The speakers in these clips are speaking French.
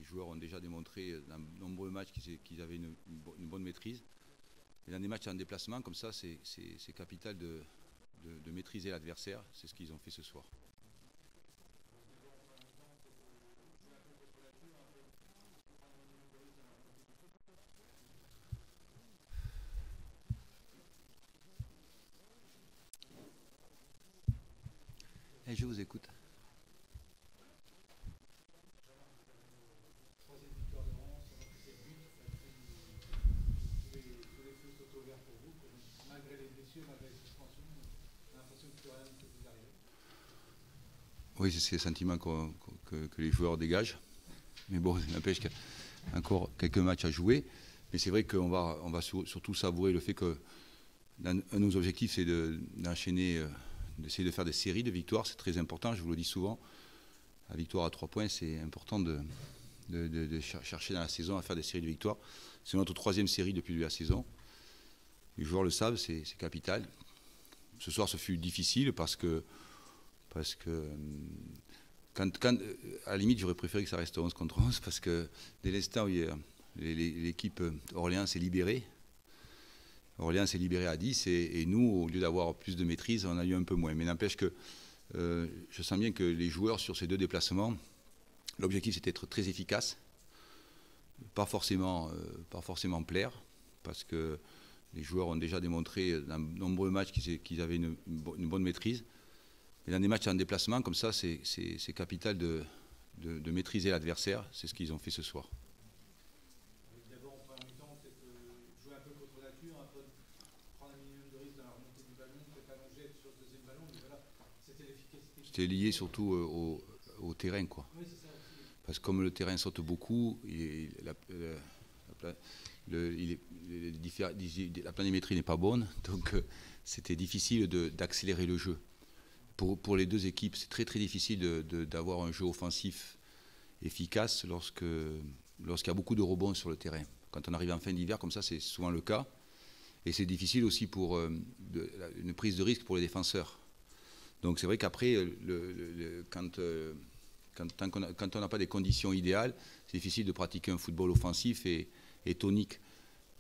joueurs ont déjà démontré dans de nombreux matchs qu'ils avaient une bonne maîtrise. Et dans des matchs en déplacement, comme ça, c'est capital de maîtriser l'adversaire. C'est ce qu'ils ont fait ce soir. Et je vous écoute. Oui, c'est le sentiment que les joueurs dégagent. Mais bon, ça n'empêche qu'il y a encore quelques matchs à jouer. Mais c'est vrai qu'on va surtout savourer le fait que un de nos objectifs, c'est d'enchaîner, d'essayer de faire des séries de victoires. C'est très important, je vous le dis souvent. La victoire à 3 points, c'est important de chercher dans la saison à faire des séries de victoires. C'est notre 3e série depuis le début de la saison. Les joueurs le savent, c'est capital. Ce soir, ce fut difficile parce que à la limite, j'aurais préféré que ça reste 11 contre 11 parce que dès l'instant où l'équipe Orléans s'est libérée, à 10 et nous, au lieu d'avoir plus de maîtrise, on a eu un peu moins. Mais n'empêche que je sens bien que les joueurs sur ces 2 déplacements, l'objectif c'était d'être très efficace, pas forcément plaire, parce que les joueurs ont déjà démontré dans de nombreux matchs qu'ils avaient une bonne maîtrise. Et dans des matchs en déplacement, comme ça, c'est capital de maîtriser l'adversaire. C'est ce qu'ils ont fait ce soir. D'abord, en première mi-temps, peut-être jouer un peu contre nature, un peu prendre un minimum de risque dans la remontée du ballon, peut-être allonger sur le 2e ballon, mais voilà, c'était l'efficacité. C'était lié surtout au terrain, quoi. Oui, c'est ça aussi. Parce que comme le terrain saute beaucoup, la planimétrie n'est pas bonne, donc c'était difficile d'accélérer le jeu. Pour les 2 équipes, c'est très très difficile d'avoir un jeu offensif efficace lorsqu'il y a beaucoup de rebonds sur le terrain. Quand on arrive en fin d'hiver, comme ça, c'est souvent le cas. Et c'est difficile aussi pour une prise de risque pour les défenseurs. Donc c'est vrai qu'après, quand on n'a pas des conditions idéales, c'est difficile de pratiquer un football offensif et tonique.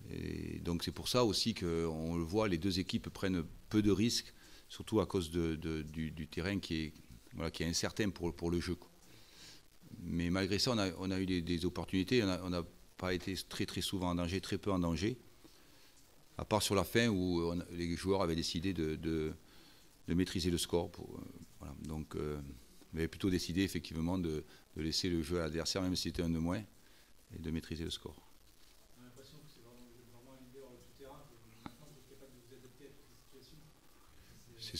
Et donc c'est pour ça aussi qu'on le voit, les 2 équipes prennent peu de risques, surtout à cause du terrain qui est incertain pour le jeu. Mais malgré ça, on a eu des opportunités. On n'a pas été très très souvent en danger, très peu en danger, à part sur la fin où les joueurs avaient décidé de maîtriser le score. Voilà. Donc, on avait plutôt décidé effectivement de laisser le jeu à l'adversaire, même si c'était un de moins, et de maîtriser le score. On a l'impression que c'est vraiment un leader tout-terrain. Maintenant, vous êtes capable de vous adapter à toutes les situations. C'est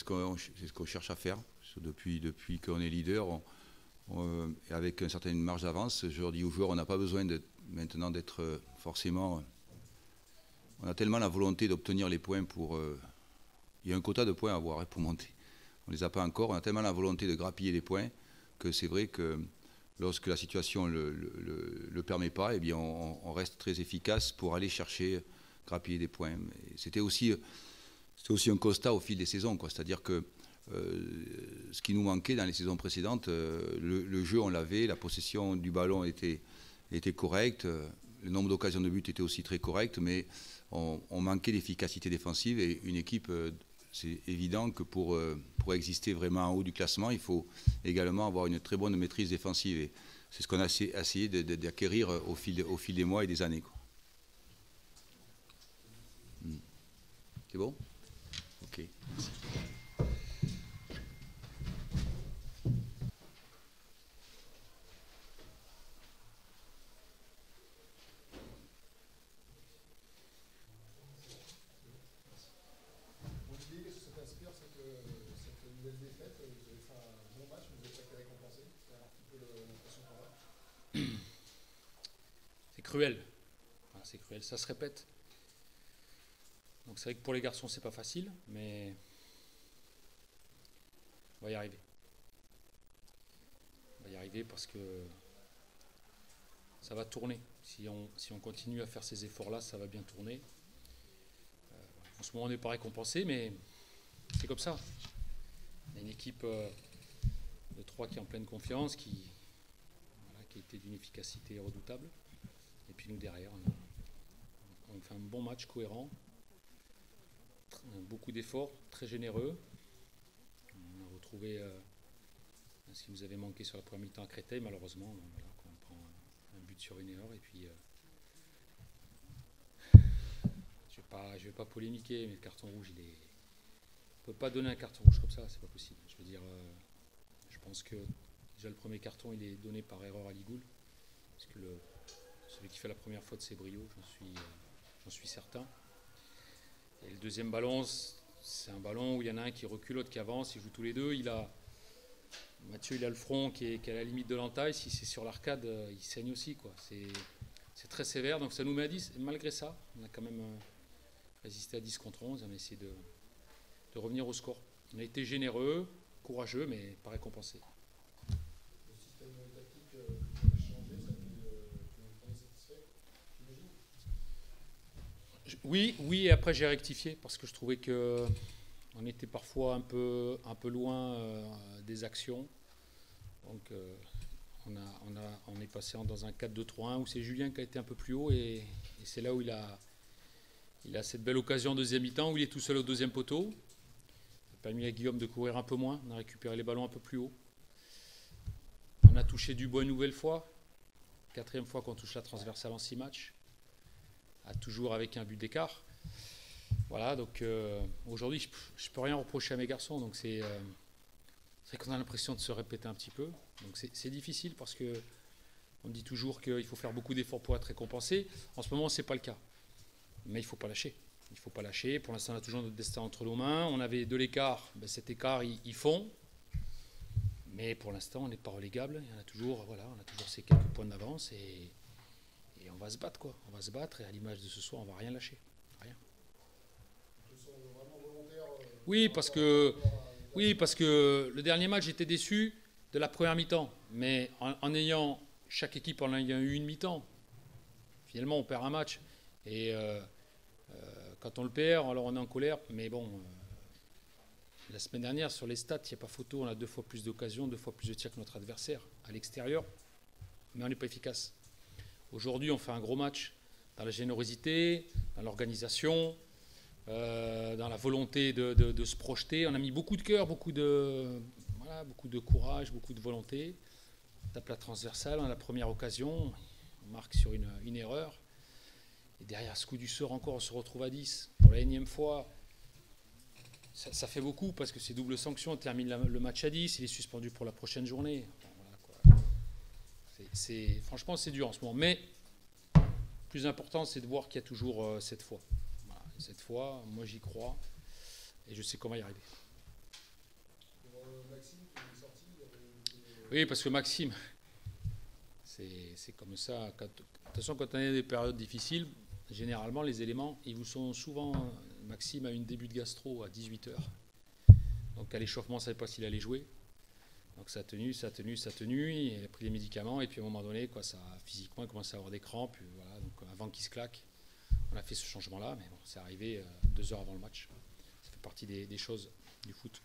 ce qu'on cherche à faire. Depuis qu'on est leader, avec une certaine marge d'avance, je leur dis aux joueurs, on n'a pas besoin maintenant d'être forcément... On a tellement la volonté d'obtenir les points il y a un quota de points à avoir pour monter. On ne les a pas encore. On a tellement la volonté de grappiller les points que c'est vrai que lorsque la situation ne le permet pas, eh bien on reste très efficace pour aller chercher, grappiller des points. C'était aussi un constat au fil des saisons, quoi. C'est-à-dire que ce qui nous manquait dans les saisons précédentes, le jeu on l'avait, la possession du ballon était correcte, le nombre d'occasions de but était aussi très correct, mais on manquait d'efficacité défensive et une équipe, c'est évident que pour exister vraiment en haut du classement, il faut également avoir une très bonne maîtrise défensive et c'est ce qu'on a essayé d'acquérir au fil des mois et des années, quoi. C'est bon ? Ok. Merci. C'est cruel. Enfin, c'est cruel, ça se répète. Donc c'est vrai que pour les garçons, c'est pas facile, mais on va y arriver. On va y arriver parce que ça va tourner. Si on continue à faire ces efforts-là, ça va bien tourner. En ce moment, on n'est pas récompensé, mais c'est comme ça. Il y a une équipe de 3 qui est en pleine confiance, qui qui était d'une efficacité redoutable. Et puis nous derrière, on fait un bon match cohérent, beaucoup d'efforts, très généreux. On a retrouvé ce qui nous avait manqué sur la première mi-temps à Créteil, malheureusement. Voilà, on prend un but sur une heure. Et puis, je vais pas polémiquer, mais le carton rouge, on ne peut pas donner un carton rouge comme ça, c'est pas possible. Je veux dire, je pense que déjà le premier carton, il est donné par erreur à Ligoul, parce que celui qui fait la première faute, c'est Brio, j'en suis certain. Et le deuxième ballon, c'est un ballon où il y en a un qui recule, l'autre qui avance, ils jouent tous les deux. Mathieu, il a le front qui est à la limite de l'entaille. Si c'est sur l'arcade, il saigne aussi, quoi. C'est très sévère, donc ça nous met à 10. Et malgré ça, on a quand même résisté à 10 contre 11. On a essayé de revenir au score. On a été généreux, courageux, mais pas récompensé. Le système tactique que vous avez changé, ça vous est satisfait, j'imagine? Oui, et après j'ai rectifié parce que je trouvais qu'on était parfois un peu loin des actions. Donc on est passé dans un 4-2-3-1 où c'est Julien qui a été un peu plus haut et c'est là où il a cette belle occasion en deuxième mi-temps où il est tout seul au deuxième poteau. Ça a permis à Guillaume de courir un peu moins, on a récupéré les ballons un peu plus haut. On a touché Dubois une nouvelle fois, 4e fois qu'on touche la transversale en 6 matchs, toujours avec un but d'écart. Voilà, donc aujourd'hui je ne peux rien reprocher à mes garçons, donc c'est vrai qu'on a l'impression de se répéter un petit peu. Donc c'est difficile parce qu'on dit toujours qu'il faut faire beaucoup d'efforts pour être récompensé. En ce moment, ce n'est pas le cas. Mais il ne faut pas lâcher. Il ne faut pas lâcher. Pour l'instant, on a toujours notre destin entre nos mains. On avait de l'écart. Ben, cet écart, ils font. Mais pour l'instant, on n'est pas relégable. On a toujours ces quelques points d'avance et on va se battre, quoi. On va se battre et à l'image de ce soir, on ne va rien lâcher. Rien. Ils sont vraiment volontaires. Oui, parce que le dernier match, j'étais déçu de la première mi-temps. Mais en ayant, chaque équipe en ayant eu une mi-temps, finalement, on perd un match. Et quand on le perd, alors on est en colère. Mais bon, la semaine dernière, sur les stats, il n'y a pas photo. On a 2 fois plus d'occasions, 2 fois plus de tirs que notre adversaire à l'extérieur. Mais on n'est pas efficace. Aujourd'hui, on fait un gros match dans la générosité, dans l'organisation, dans la volonté de se projeter. On a mis beaucoup de cœur, beaucoup de courage, beaucoup de volonté. On tape la transversale, on a la première occasion, on marque sur une erreur. Et derrière ce coup du sort encore, on se retrouve à 10. Pour la énième fois, ça fait beaucoup parce que c'est double sanction. On termine le match à 10, il est suspendu pour la prochaine journée. Enfin, voilà, quoi. Franchement, c'est dur en ce moment. Mais le plus important, c'est de voir qu'il y a toujours cette foi. Voilà. Cette fois, moi j'y crois et je sais qu'on va y arriver. Pour Maxime qui est sorti, Oui, parce que Maxime, c'est comme ça. De toute façon, quand on a des périodes difficiles, généralement les éléments, ils vous sont souvent. Maxime a eu un début de gastro à 18h. Donc à l'échauffement, on ne savait pas s'il allait jouer. Donc ça a tenu. Il a pris les médicaments et puis à un moment donné, physiquement, il commence à avoir des crampes. Voilà, donc avant qu'il se claque, on a fait ce changement-là. Mais bon, c'est arrivé 2 heures avant le match. Ça fait partie des choses du foot.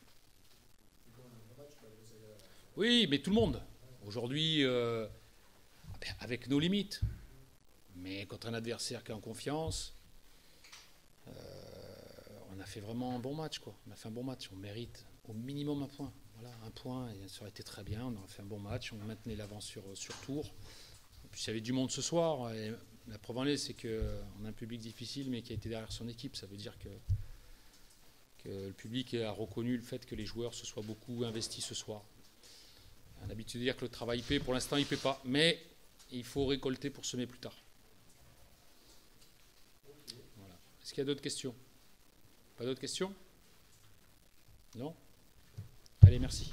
Oui, mais tout le monde. Aujourd'hui, avec nos limites. Mais contre un adversaire qui est en confiance, on a fait vraiment un bon match, quoi. On a fait un bon match. On mérite au minimum un point. Voilà, un point, et ça aurait été très bien. On aurait fait un bon match. On maintenait l'avance sur Tours. En plus, il y avait du monde ce soir. Et la preuve en est, c'est qu'on a un public difficile, mais qui a été derrière son équipe. Ça veut dire que le public a reconnu le fait que les joueurs se soient beaucoup investis ce soir. On a l'habitude de dire que le travail paie. Pour l'instant, il ne paie pas. Mais il faut récolter pour semer plus tard. Voilà. Est-ce qu'il y a d'autres questions? Pas d'autres questions? Non? Allez, merci.